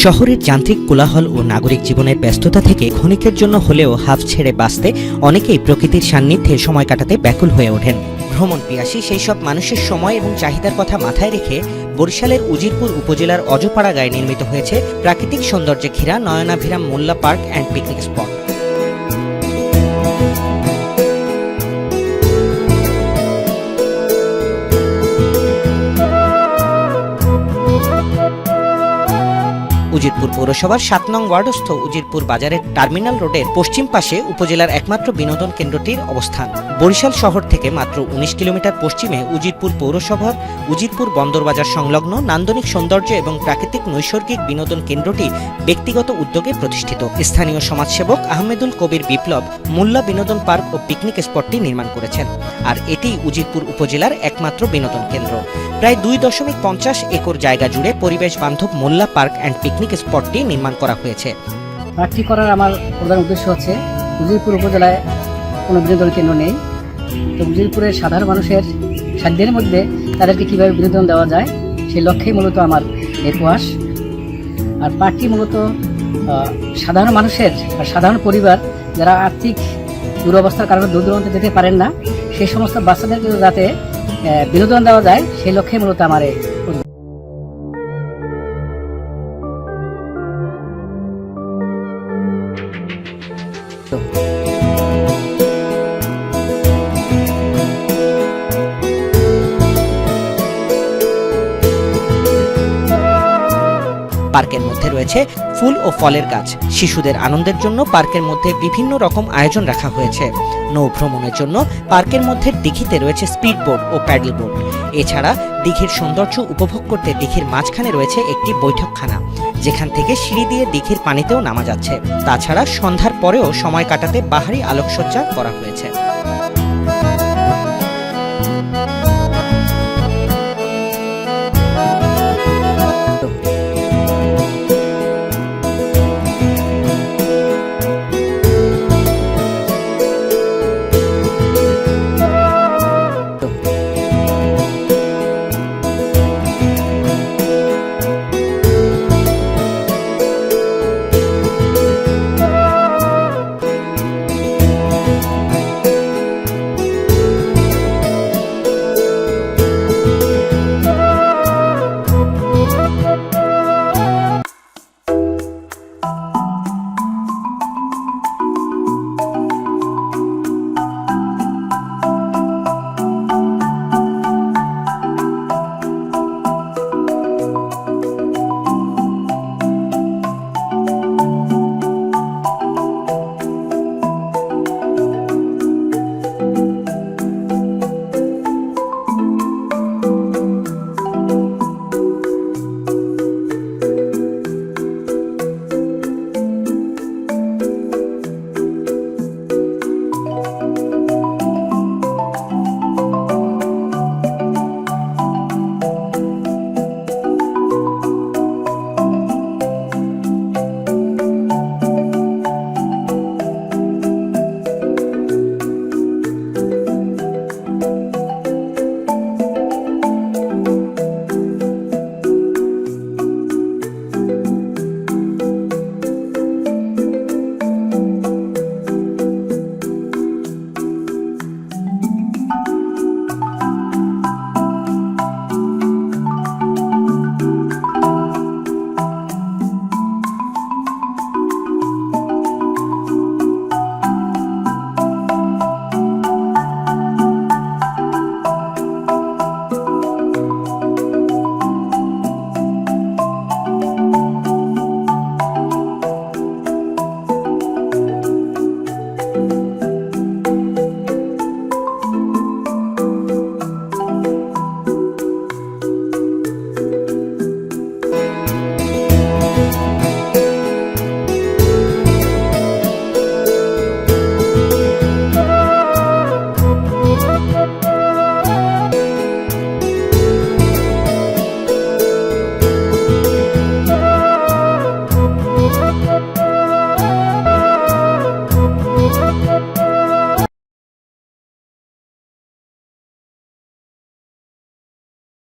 শহরের যান্ত্রিক কোলাহল ও নাগরিক জীবনের ব্যস্ততা থেকে ক্ষণিকের জন্য হলেও হাফ ছেড়ে বাঁচতে অনেকেই প্রকৃতির সান্নিধ্যে সময় কাটাতে ব্যাকুল হয়ে ওঠেন। ভ্রমণ পিয়াসী সেই সব মানুষের সময় এবং চাহিদার কথা মাথায় রেখে বরিশালের উজিরপুর উপজেলার অজপাড়া গায়ে নির্মিত হয়েছে প্রাকৃতিক সৌন্দর্যে ঘেরা নয়নাভিরাম Molla park and picnic spot. Wazirpur পৌরসভার ৭ নং ওয়ার্ডস্থ উজিরপুর বাজারের টার্মিনাল রোডের পশ্চিম পাশে উপজেলার একমাত্র বিনোদন কেন্দ্রটির অবস্থান। বরিশাল শহর থেকে মাত্র ১৯ কিলোমিটার পশ্চিমে উজিরপুর পৌরসভার উজিরপুর বন্দরবাজার সংলগ্ন নান্দনিক সৌন্দর্য এবং প্রাকৃতিক নৈসর্গিক বিনোদন কেন্দ্রটি ব্যক্তিগত উদ্যোগে প্রতিষ্ঠিত। স্থানীয় সমাজসেবক আহমেদুল কবির বিপ্লব মোল্লা বিনোদন পার্ক ও পিকনিক স্পটটি নির্মাণ করেছেন, আর এটি উজিরপুর উপজেলার একমাত্র বিনোদন কেন্দ্র। প্রায় ২.৫০ একর জায়গা জুড়ে পরিবেশ বান্ধব মোল্লা পার্ক অ্যান্ড পিকনিক স্পটটি নির্মাণ করা হয়েছে। পার্কটি করার আমার প্রধান উদ্দেশ্য হচ্ছে উজিরপুর উপজেলায় কোনো বিনোদন কেন্দ্র নেই, তো উজিরপুরের সাধারণ মানুষের সাধ্যের মধ্যে তাদেরকে কীভাবে বিনোদন দেওয়া যায় সেই লক্ষ্যেই মূলত আমার এই প্রয়াস। আর পার্কটি মূলত সাধারণ মানুষের আর সাধারণ পরিবার যারা আর্থিক দুরবস্থার কারণে দূর দূরান্তে যেতে পারেন না, সেই সমস্ত বাচ্চাদেরকে যাতে বিনোদন দেওয়া যায় সেই লক্ষ্যে মূলত আমার এই পার্কের মধ্যে রয়েছে ফুল ও ফলের গাছ। শিশুদের আনন্দের জন্য পার্কের মধ্যে বিভিন্ন রকম আয়োজন রাখা হয়েছে। নৌ ভ্রমণের জন্য পার্কের মধ্যে দিঘিতে রয়েছে স্পিড বোট ও প্যাডেল বোট। এছাড়া দিঘির সৌন্দর্য উপভোগ করতে দিঘির মাঝখানে রয়েছে একটি বৈঠকখানা, যেখান থেকে সিঁড়ি দিয়ে দিঘির পানিতেও নামা যাচ্ছে। তাছাড়া সন্ধ্যার পরেও সময় কাটাতে বাহারি আলোকসজ্জা করা হয়েছে।